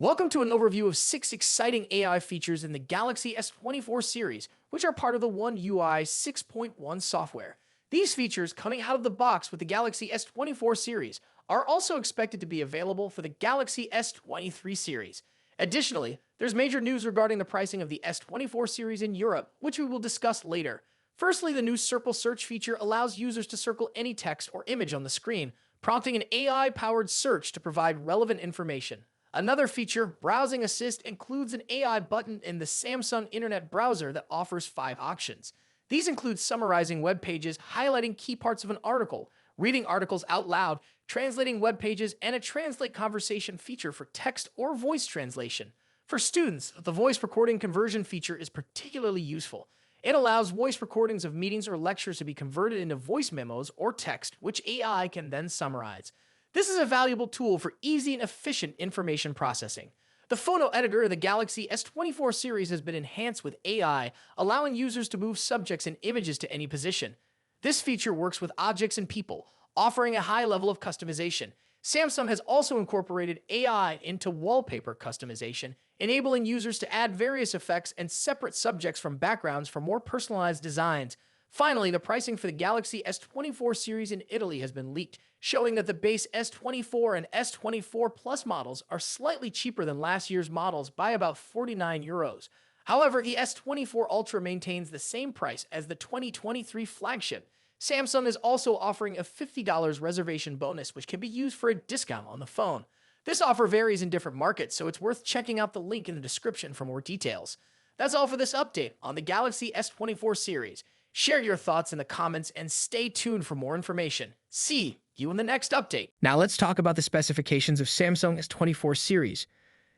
Welcome to an overview of 6 exciting AI features in the Galaxy S24 series, which are part of the One UI 6.1 software. These features, coming out of the box with the Galaxy S24 series, are also expected to be available for the Galaxy S23 series. Additionally, there's major news regarding the pricing of the S24 series in Europe, which we will discuss later. Firstly, the new Circle Search feature allows users to circle any text or image on the screen, prompting an AI-powered search to provide relevant information. Another feature, Browsing Assist, includes an AI button in the Samsung Internet browser that offers 5 options. These include summarizing web pages, highlighting key parts of an article, reading articles out loud, translating web pages, and a Translate Conversation feature for text or voice translation. For students, the voice recording conversion feature is particularly useful. It allows voice recordings of meetings or lectures to be converted into voice memos or text, which AI can then summarize. This is a valuable tool for easy and efficient information processing. The photo editor of the Galaxy S24 series has been enhanced with AI, allowing users to move subjects and images to any position. This feature works with objects and people, offering a high level of customization. Samsung has also incorporated AI into wallpaper customization, enabling users to add various effects and separate subjects from backgrounds for more personalized designs. Finally, the pricing for the Galaxy S24 series in Italy has been leaked, showing that the base S24 and S24 Plus models are slightly cheaper than last year's models by about €49. However, the S24 Ultra maintains the same price as the 2023 flagship. Samsung is also offering a $50 reservation bonus, which can be used for a discount on the phone. This offer varies in different markets, so it's worth checking out the link in the description for more details. That's all for this update on the Galaxy S24 series. Share your thoughts in the comments and stay tuned for more information. See you in the next update. Now let's talk about the specifications of Samsung S24 series.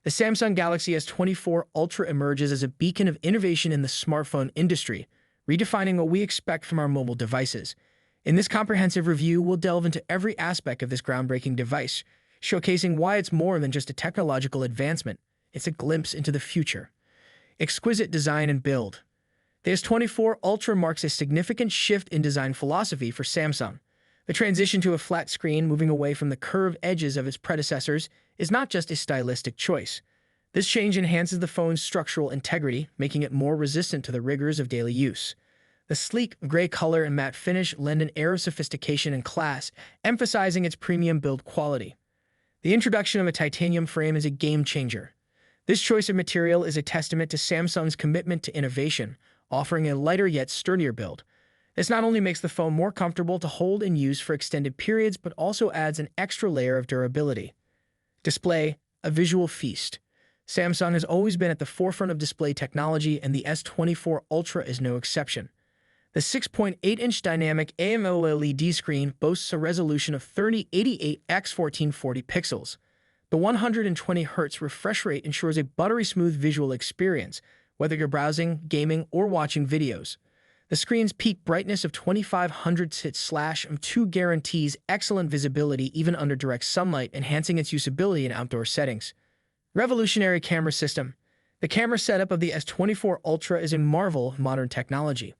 The Samsung Galaxy S24 Ultra emerges as a beacon of innovation in the smartphone industry, redefining what we expect from our mobile devices. In this comprehensive review, we'll delve into every aspect of this groundbreaking device, showcasing why it's more than just a technological advancement. It's a glimpse into the future. Exquisite design and build. The S24 Ultra marks a significant shift in design philosophy for Samsung. The transition to a flat screen, moving away from the curved edges of its predecessors, is not just a stylistic choice. This change enhances the phone's structural integrity, making it more resistant to the rigors of daily use. The sleek gray color and matte finish lend an air of sophistication and class, emphasizing its premium build quality. The introduction of a titanium frame is a game-changer. This choice of material is a testament to Samsung's commitment to innovation, offering a lighter yet sturdier build. This not only makes the phone more comfortable to hold and use for extended periods, but also adds an extra layer of durability. Display, a visual feast. Samsung has always been at the forefront of display technology, and the S24 Ultra is no exception. The 6.8-inch dynamic AMOLED screen boasts a resolution of 3088 x 1440 pixels. The 120Hz refresh rate ensures a buttery-smooth visual experience, whether you're browsing, gaming, or watching videos. The screen's peak brightness of 2500 nits/2 guarantees excellent visibility even under direct sunlight, enhancing its usability in outdoor settings. Revolutionary camera system. The camera setup of the S24 Ultra is a marvel of modern technology.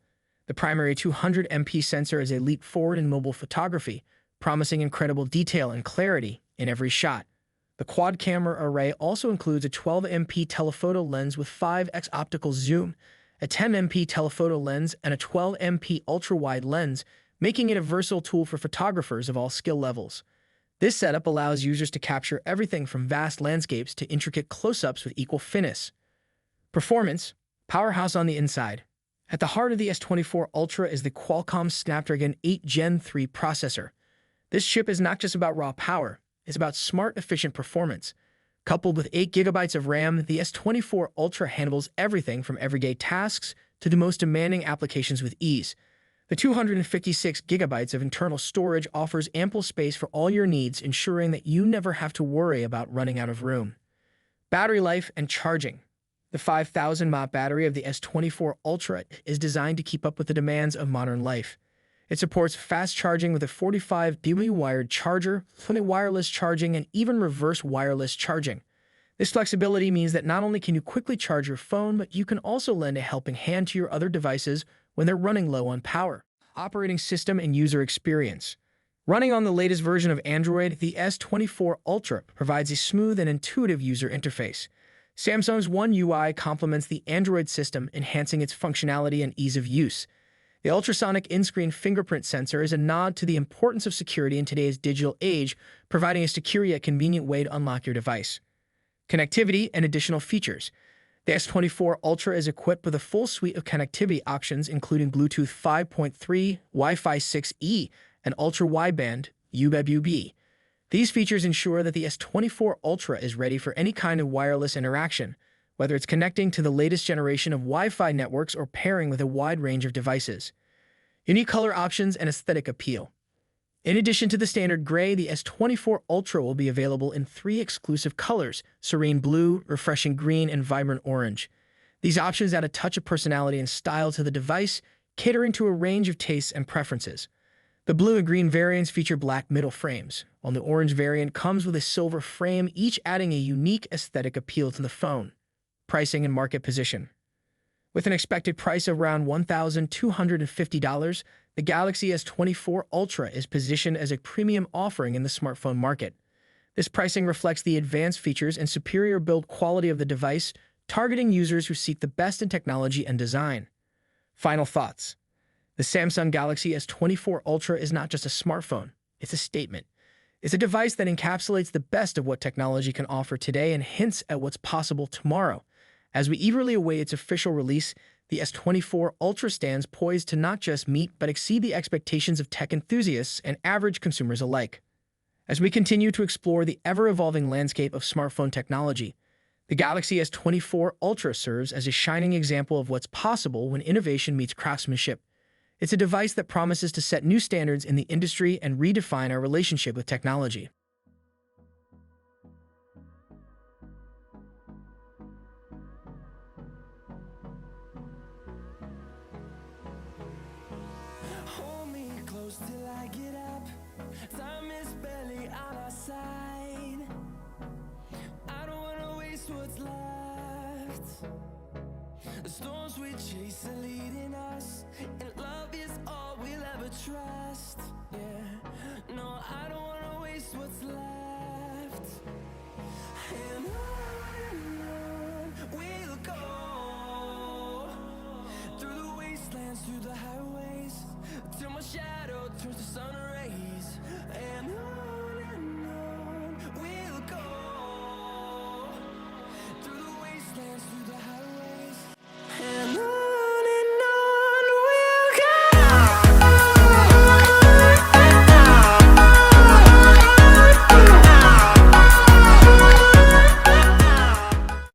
The primary 200MP sensor is a leap forward in mobile photography, promising incredible detail and clarity in every shot. The quad-camera array also includes a 12MP telephoto lens with 5x optical zoom, a 10MP telephoto lens, and a 12MP ultra-wide lens, making it a versatile tool for photographers of all skill levels. This setup allows users to capture everything from vast landscapes to intricate close-ups with equal finesse. Performance, powerhouse on the inside. At the heart of the S24 Ultra is the Qualcomm Snapdragon 8 Gen 3 processor. This chip is not just about raw power. It's about smart, efficient performance. Coupled with 8 GB of RAM, the S24 Ultra handles everything from everyday tasks to the most demanding applications with ease. The 256 GB of internal storage offers ample space for all your needs, ensuring that you never have to worry about running out of room. Battery life and charging. The 5000 mAh battery of the S24 Ultra is designed to keep up with the demands of modern life. It supports fast charging with a 45W wired charger, fully wireless charging, and even reverse wireless charging. This flexibility means that not only can you quickly charge your phone, but you can also lend a helping hand to your other devices when they're running low on power. Operating system and user experience. Running on the latest version of Android, the S24 Ultra provides a smooth and intuitive user interface. Samsung's One UI complements the Android system, enhancing its functionality and ease of use. The ultrasonic in-screen fingerprint sensor is a nod to the importance of security in today's digital age, providing a secure yet convenient way to unlock your device. Connectivity and additional features. The S24 Ultra is equipped with a full suite of connectivity options, including Bluetooth 5.3, Wi-Fi 6E, and ultra-wideband UWB. These features ensure that the S24 Ultra is ready for any kind of wireless interaction, whether it's connecting to the latest generation of Wi-Fi networks or pairing with a wide range of devices. Unique color options and aesthetic appeal. In addition to the standard gray, the S24 Ultra will be available in 3 exclusive colors: serene blue, refreshing green, and vibrant orange. These options add a touch of personality and style to the device, catering to a range of tastes and preferences. The blue and green variants feature black middle frames, while the orange variant comes with a silver frame, each adding a unique aesthetic appeal to the phone. Pricing and market position. With an expected price of around $1,250, the Galaxy S24 Ultra is positioned as a premium offering in the smartphone market. This pricing reflects the advanced features and superior build quality of the device, targeting users who seek the best in technology and design. Final thoughts. The Samsung Galaxy S24 Ultra is not just a smartphone, it's a statement. It's a device that encapsulates the best of what technology can offer today and hints at what's possible tomorrow. As we eagerly await its official release, the S24 Ultra stands poised to not just meet but exceed the expectations of tech enthusiasts and average consumers alike. As we continue to explore the ever-evolving landscape of smartphone technology, the Galaxy S24 Ultra serves as a shining example of what's possible when innovation meets craftsmanship. It's a device that promises to set new standards in the industry and redefine our relationship with technology. Hold me close till I get up. Time is barely on our side. I don't wanna waste what's left. The storms we chase are leading us, and love is all we'll ever trust. Yeah, no, I don't wanna waste what's left. And on we'll go, through the wastelands, through the highways, till my shadow turns to sun